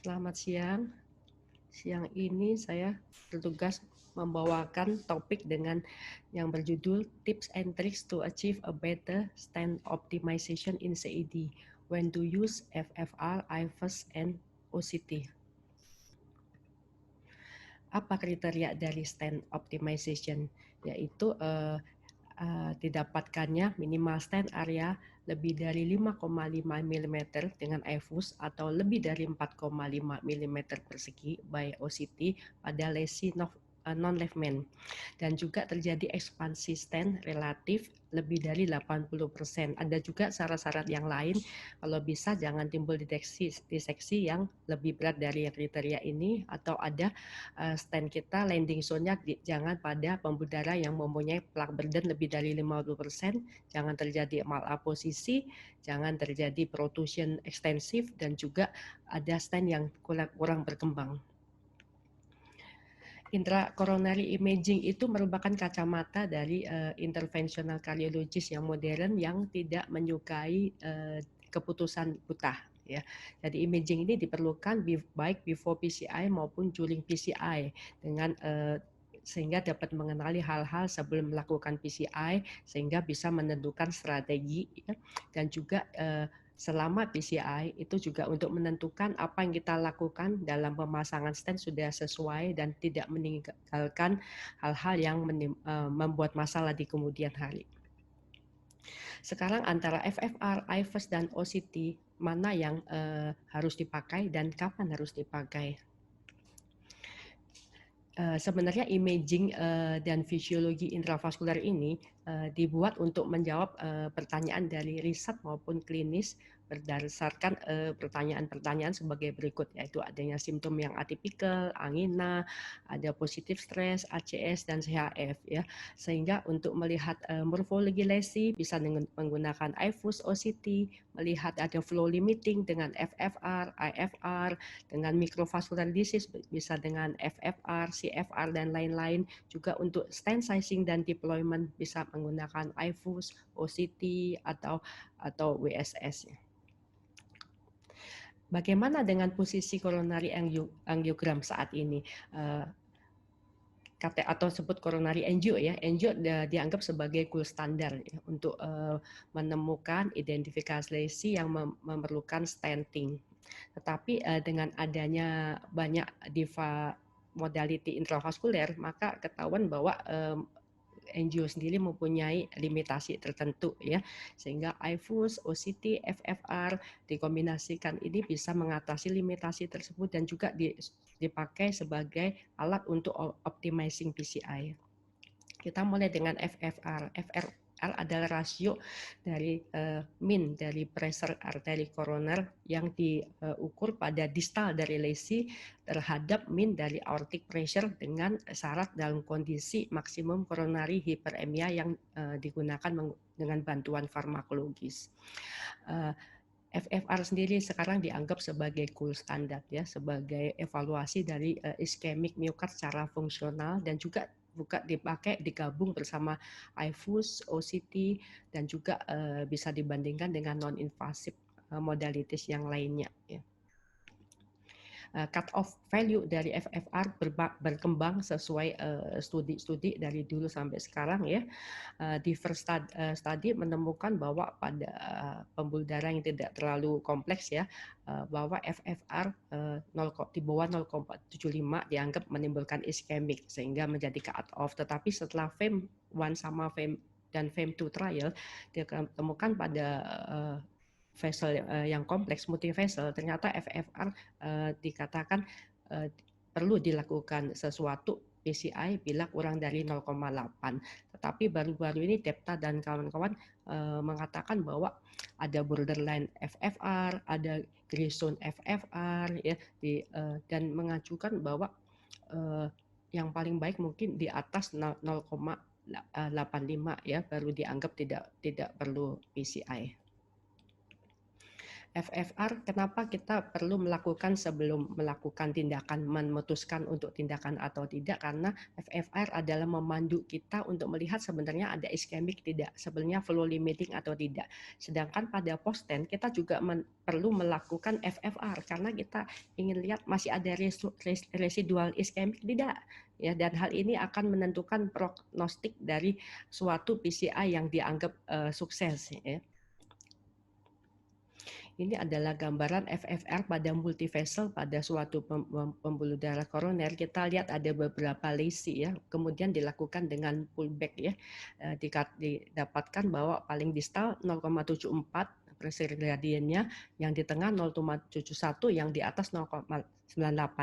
Selamat siang. Siang ini saya bertugas membawakan topik dengan yang berjudul Tips and Tricks to Achieve a Better Stand Optimization in CAD when to use FFR, IFAS, and OCT. Apa kriteria dari stand optimization? Yaitu didapatkannya minimal stand area lebih dari 5,5 mm dengan IFUS atau lebih dari 4,5 mm persegi by OCT pada lesi non-leftman, dan juga terjadi ekspansi stand relatif lebih dari 80%. Ada juga syarat-syarat yang lain, kalau bisa jangan timbul diseksi yang lebih berat dari kriteria ini, atau ada stand kita landing zone-nya jangan pada pembuluh darah yang mempunyai plak burden lebih dari 50%, jangan terjadi malaposisi, jangan terjadi protrusion ekstensif, dan juga ada stand yang kurang berkembang. Intracoronary imaging itu merupakan kacamata dari interventional cardiologist yang modern yang tidak menyukai keputusan buta. Ya, jadi imaging ini diperlukan baik before PCI maupun during PCI dengan sehingga dapat mengenali hal-hal sebelum melakukan PCI sehingga bisa menentukan strategi, ya, dan juga selama PCI itu juga untuk menentukan apa yang kita lakukan dalam pemasangan stand sudah sesuai dan tidak meninggalkan hal-hal yang membuat masalah di kemudian hari. Sekarang antara FFR, IFAS, dan OCT mana yang harus dipakai dan kapan harus dipakai? Sebenarnya imaging dan fisiologi intravaskular ini dibuat untuk menjawab pertanyaan dari riset maupun klinis berdasarkan pertanyaan-pertanyaan sebagai berikut, yaitu adanya simptom yang atipikal, angina, ada positif stres, ACS, dan CHF, ya. Sehingga untuk melihat morfologi lesi bisa dengan menggunakan IFUS, OCT, melihat ada flow limiting dengan FFR, IFR, dengan microvascular disease bisa dengan FFR, CFR, dan lain-lain. Juga untuk stand sizing dan deployment bisa menggunakan IFUS, OCT, atau WSS. Bagaimana dengan posisi coronary angiogram saat ini? Atau sebut coronary angio, ya. Angio dianggap sebagai gold standar, ya, untuk menemukan identifikasi lesi yang memerlukan stenting. Tetapi dengan adanya banyak modality intravaskuler, maka ketahuan bahwa angio sendiri mempunyai limitasi tertentu, ya, sehingga IFUS, OCT, FFR dikombinasikan ini bisa mengatasi limitasi tersebut dan juga dipakai sebagai alat untuk optimizing PCI. Kita mulai dengan FFR. FFR adalah rasio dari mean dari pressure arteri koroner yang diukur pada distal dari lesi terhadap mean dari aortic pressure dengan syarat dalam kondisi maksimum coronary hyperemia yang digunakan dengan bantuan farmakologis. FFR sendiri sekarang dianggap sebagai gold standard, ya, sebagai evaluasi dari ischemic myocard secara fungsional, dan juga dipakai digabung bersama IFUS, OCT, dan juga bisa dibandingkan dengan non-invasive modalities yang lainnya, ya. Cut off value dari FFR berkembang sesuai studi-studi dari dulu sampai sekarang, ya. Di first study menemukan bahwa pada pembuluh darah yang tidak terlalu kompleks, ya, bahwa FFR di bawah 0,75 dianggap menimbulkan ischemic sehingga menjadi cut off. Tetapi setelah FAME1 sama FAME2 trial ditemukan pada vessel yang kompleks multivessel, ternyata FFR dikatakan perlu dilakukan sesuatu PCI bila kurang dari 0,8. Tetapi baru-baru ini Depta dan kawan-kawan mengatakan bahwa ada borderline FFR, ada gray zone FFR, ya, dan mengajukan bahwa yang paling baik mungkin di atas 0,85, ya, baru dianggap tidak perlu PCI. FFR, kenapa kita perlu melakukan sebelum melakukan tindakan, memutuskan untuk tindakan atau tidak, karena FFR adalah memandu kita untuk melihat sebenarnya ada iskemik tidak, sebenarnya flow limiting atau tidak. Sedangkan pada post-10 kita juga perlu melakukan FFR karena kita ingin lihat masih ada residual iskemik tidak. Ya, dan hal ini akan menentukan prognostik dari suatu PCI yang dianggap sukses. Ya. Ini adalah gambaran FFR pada multivessel pada suatu pembuluh darah koroner. Kita lihat ada beberapa lesi ya, kemudian dilakukan dengan pullback ya. Didapatkan bahwa paling distal 0,74 pressure gradiennya, yang di tengah 0,71, yang di atas 0,98,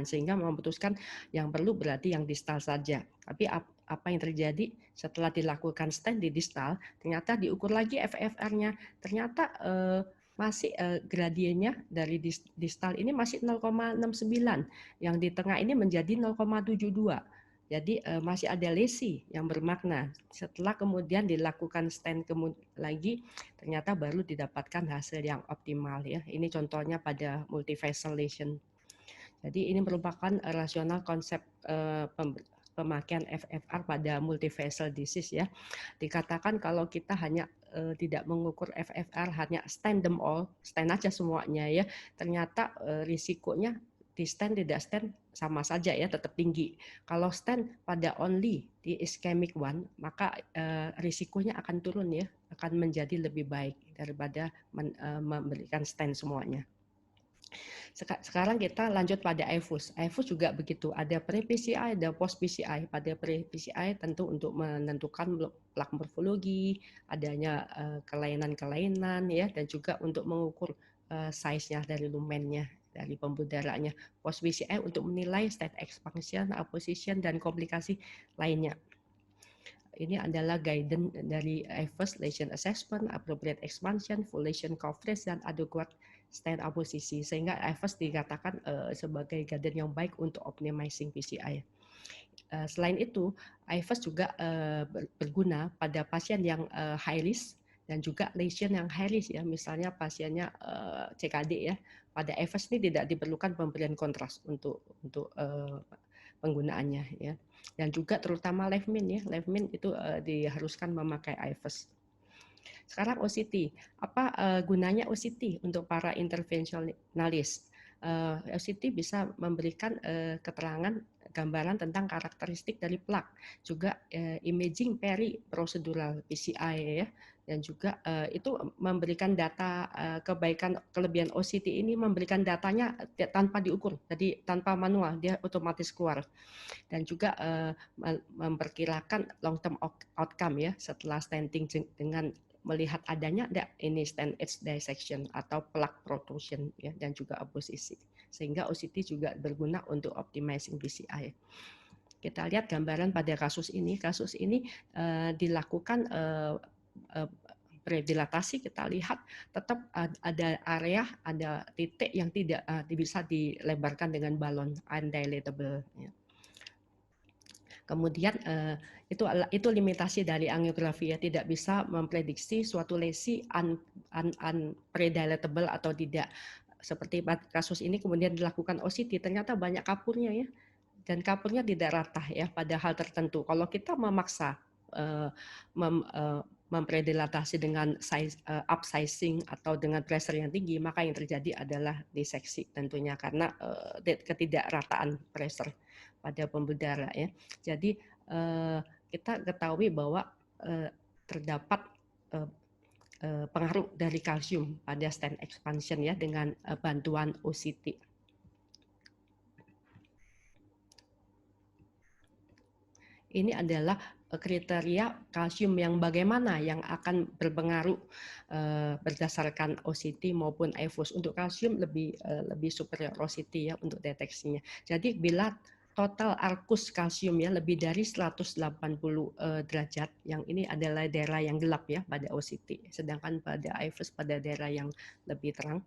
sehingga memutuskan yang perlu berarti yang distal saja. Tapi apa yang terjadi setelah dilakukan stent di distal, ternyata diukur lagi FFR-nya, ternyata masih gradiennya dari distal ini masih 0,69, yang di tengah ini menjadi 0,72. Jadi masih ada lesi yang bermakna. Setelah kemudian dilakukan stent lagi, ternyata baru didapatkan hasil yang optimal ya. Ini contohnya pada multivessel lesion. Jadi ini merupakan rasional konsep pemakaian FFR pada multivessel disease ya. Dikatakan kalau kita hanya tidak mengukur FFR, hanya stent them all, stent aja semuanya ya, ternyata risikonya di stent tidak stent sama saja ya, tetap tinggi. Kalau stent pada only di ischemic one, maka risikonya akan turun ya, akan menjadi lebih baik daripada memberikan stent semuanya. Sekarang kita lanjut pada EFUS. EFUS juga begitu, ada pre-PCI, ada post-PCI. Pada pre-PCI tentu untuk menentukan plak morfologi, adanya kelainan-kelainan ya, dan juga untuk mengukur size-nya dari lumennya, dari pembuluh darahnya. Post-PCI untuk menilai state expansion, apposition, dan komplikasi lainnya. Ini adalah guidance dari EFUS, lesion assessment, appropriate expansion, full lesion coverage, dan adequate stent apposisi, sehingga EFUS dikatakan sebagai guidance yang baik untuk optimizing PCI. Selain itu, EFUS juga berguna pada pasien yang high risk dan juga lesion yang high risk ya, misalnya pasiennya CKD ya. Pada EFUS ini tidak diperlukan pemberian kontras untuk penggunaannya ya. Dan juga terutama Levmin ya, Levmin itu diharuskan memakai EFUS. Sekarang OCT, apa gunanya OCT untuk para intervensionalis? OCT bisa memberikan keterangan gambaran tentang karakteristik dari plak, juga imaging peri prosedural PCI ya, dan juga itu memberikan data kelebihan OCT ini memberikan datanya tanpa diukur, jadi tanpa manual dia otomatis keluar, dan juga memperkirakan long term outcome ya setelah stenting dengan melihat adanya ini stent edge dissection atau plak protrusion ya, dan juga apposisi, sehingga OCT juga berguna untuk optimizing PCI. Kita lihat gambaran pada kasus ini dilakukan predilatasi, kita lihat tetap ada area, ada titik yang tidak bisa dilebarkan dengan balon undilatable ya. Kemudian itu limitasi dari angiografi ya, tidak bisa memprediksi suatu lesi unpredilatable atau tidak. Seperti kasus ini kemudian dilakukan OCT, ternyata banyak kapurnya ya, dan kapurnya tidak rata ya pada hal tertentu. Kalau kita memaksa mempredilatasi dengan upsizing atau dengan pressure yang tinggi, maka yang terjadi adalah diseksi tentunya karena ketidakrataan pressure pada pembuluh darah ya. Jadi kita ketahui bahwa terdapat pengaruh dari kalsium pada stent expansion ya dengan bantuan OCT. Ini adalah kriteria kalsium yang bagaimana yang akan berpengaruh berdasarkan OCT maupun EFUS. Untuk kalsium lebih superior OCT ya untuk deteksinya. Jadi bila total arcus kalsium ya lebih dari 180 derajat, yang ini adalah daerah yang gelap ya pada OCT, sedangkan pada EFUS pada daerah yang lebih terang.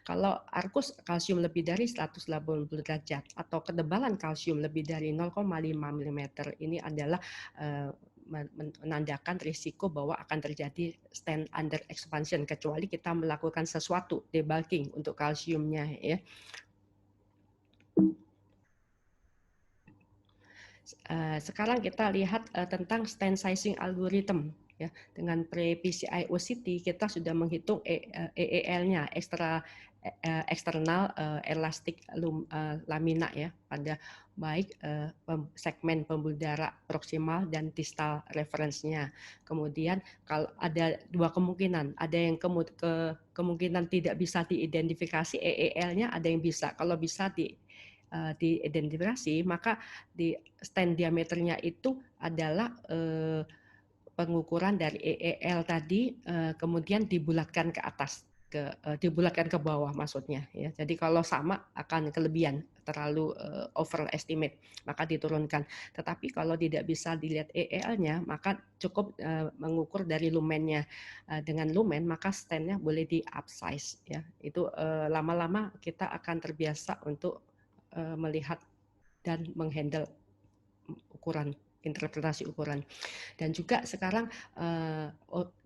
Kalau arcus kalsium lebih dari 180 derajat atau ketebalan kalsium lebih dari 0,5 mm, ini adalah menandakan risiko bahwa akan terjadi stent under expansion kecuali kita melakukan sesuatu debulking untuk kalsiumnya ya. Sekarang kita lihat tentang stent sizing algorithm ya. Dengan pre-PCI OCT kita sudah menghitung EEL-nya, external elastic lamina ya, pada baik segmen pembuluh darah proksimal dan distal reference-nya. Kemudian kalau ada dua kemungkinan, ada yang kemungkinan tidak bisa diidentifikasi EEL-nya, ada yang bisa. Kalau bisa diidentifikasi, maka di stent diameternya itu adalah pengukuran dari EEL tadi, kemudian dibulatkan ke atas, dibulatkan ke bawah maksudnya ya. Jadi kalau sama akan kelebihan, terlalu overestimate, maka diturunkan. Tetapi kalau tidak bisa dilihat EEL-nya, maka cukup mengukur dari lumennya. Dengan lumen maka stentnya boleh di upsize ya. Itu lama-lama kita akan terbiasa untuk melihat dan menghandle ukuran, interpretasi ukuran. Dan juga sekarang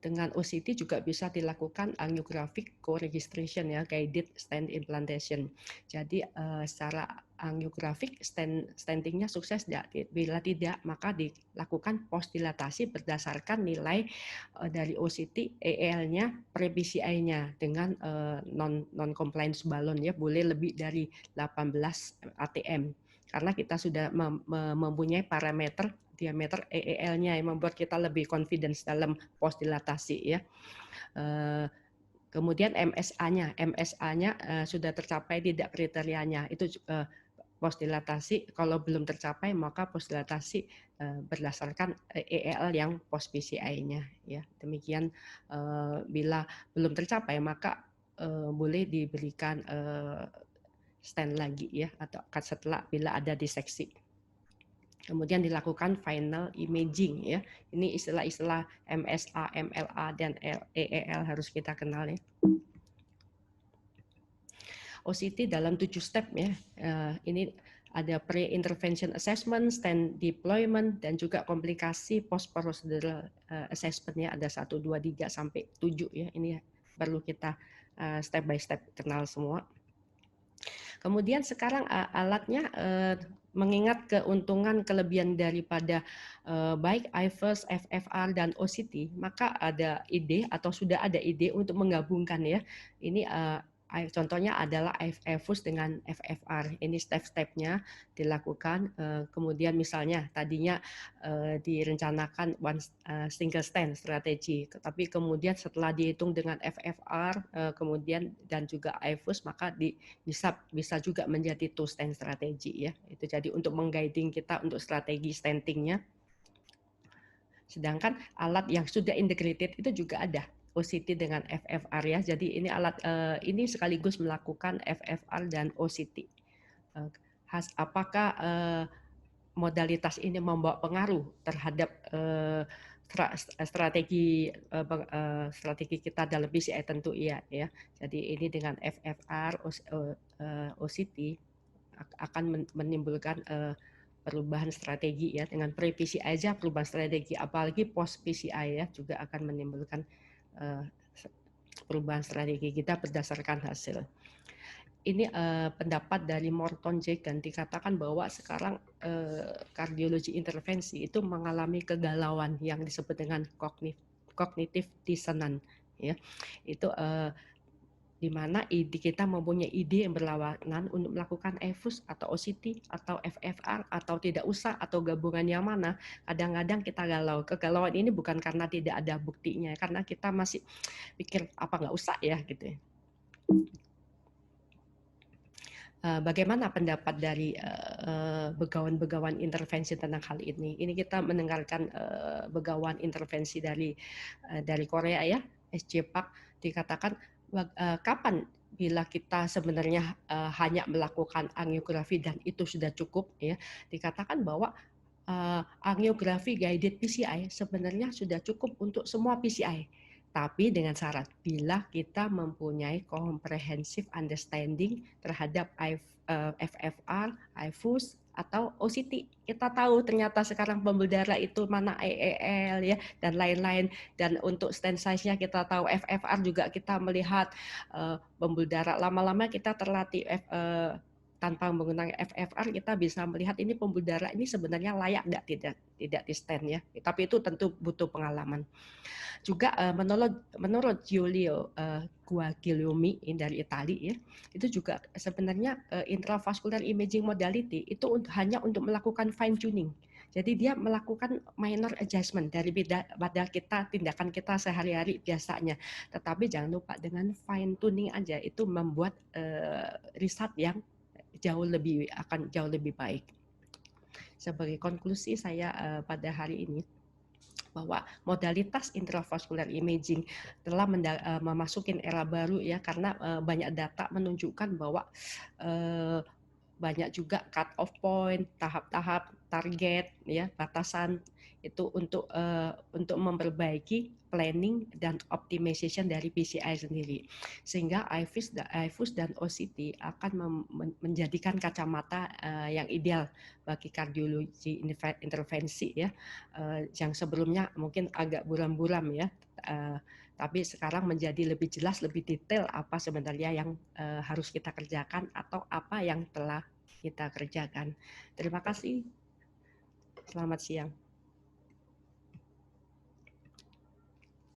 dengan OCT juga bisa dilakukan angiographic co-registration ya, guided stent implantation. Jadi secara angiografik stentingnya sukses tidak? Bila tidak, maka dilakukan post dilatasi berdasarkan nilai dari OCT EEL-nya pre-PCI-nya dengan non compliance balon ya, boleh lebih dari 18 atm. Karena kita sudah mempunyai parameter diameter EEL-nya yang membuat kita lebih confidence dalam post dilatasi ya. Kemudian MSA-nya sudah tercapai tidak kriterianya, itu post dilatasi. Kalau belum tercapai maka post dilatasi berdasarkan EEL yang post PCI-nya ya. Demikian bila belum tercapai maka boleh diberikan stent lagi ya, atau setelah bila ada diseksi. Kemudian dilakukan final imaging ya. Ini istilah-istilah MSA, MLA dan EEL harus kita kenal ya. OCT dalam 7 step ya. Ini ada pre-intervention assessment, stent deployment, dan juga komplikasi post-procedural assessment ya. Ada 1, 2, 3 sampai 7 ya. Ini perlu kita step by step kenal semua. Kemudian sekarang alatnya mengingat keuntungan kelebihan daripada baik IVUS, FFR dan OCT, maka ada ide atau sudah ada ide untuk menggabungkan ya. Ini contohnya adalah IVUS dengan FFR. Ini step-stepnya dilakukan. Kemudian misalnya tadinya direncanakan single stent strategi, tapi kemudian setelah dihitung dengan FFR kemudian dan juga IVUS, maka bisa juga menjadi two stent strategi ya. Itu jadi untuk mengguiding kita untuk strategi stentingnya. Sedangkan alat yang sudah integrated itu juga ada OCT dengan FFR ya. Jadi ini alat ini sekaligus melakukan FFR dan OCT. Apakah modalitas ini membawa pengaruh terhadap strategi kita dalam PCI? Tentu iya ya. Jadi ini dengan FFR OCT akan menimbulkan perubahan strategi ya. Dengan pre PCI aja perubahan strategi, apalagi post PCI ya juga akan menimbulkan perubahan strategi kita berdasarkan hasil. Ini pendapat dari Morton Jagan, dikatakan bahwa sekarang kardiologi intervensi itu mengalami kegalauan yang disebut dengan cognitive dissonance ya. Itu di mana kita mempunyai ide yang berlawanan untuk melakukan EVUS atau OCT atau FFR atau tidak usah atau gabungan yang mana. Kadang-kadang kita galau. Kegalauan ini bukan karena tidak ada buktinya, karena kita masih pikir apa nggak usah ya gitu ya. Bagaimana pendapat dari begawan-begawan intervensi tentang hal ini? Ini kita mendengarkan begawan intervensi dari Korea ya, SJ Park, dikatakan kapan bila kita sebenarnya hanya melakukan angiografi dan itu sudah cukup ya. Dikatakan bahwa angiografi guided PCI sebenarnya sudah cukup untuk semua PCI. Tapi dengan syarat bila kita mempunyai comprehensive understanding terhadap FFR, IVUS, atau OCT. Kita tahu ternyata sekarang pembuluh darah itu mana EEL ya dan lain-lain, dan untuk stand size-nya kita tahu, FFR juga kita melihat pembuluh darah, lama-lama kita terlatih tanpa menggunakan FFR kita bisa melihat ini pembuluh darah ini sebenarnya layak tidak di stand ya, tapi itu tentu butuh pengalaman. Juga menurut Giulio Guaglielmi dari Italia ya, itu juga sebenarnya intravascular imaging modality itu hanya untuk melakukan fine tuning. Jadi dia melakukan minor adjustment dari pada kita tindakan kita sehari-hari biasanya. Tetapi jangan lupa dengan fine tuning aja itu membuat riset yang akan jauh lebih baik. Sebagai konklusi saya pada hari ini bahwa modalitas intravascular imaging telah memasukin era baru ya, karena banyak data menunjukkan bahwa banyak juga cut off point, tahap-tahap, target ya, batasan itu untuk memperbaiki planning dan optimization dari PCI sendiri, sehingga IFUS dan OCT akan menjadikan kacamata yang ideal bagi kardiologi intervensi ya, yang sebelumnya mungkin agak buram-buram ya, tapi sekarang menjadi lebih jelas, lebih detail apa sebenarnya yang harus kita kerjakan atau apa yang telah kita kerjakan. Terima kasih. Selamat siang.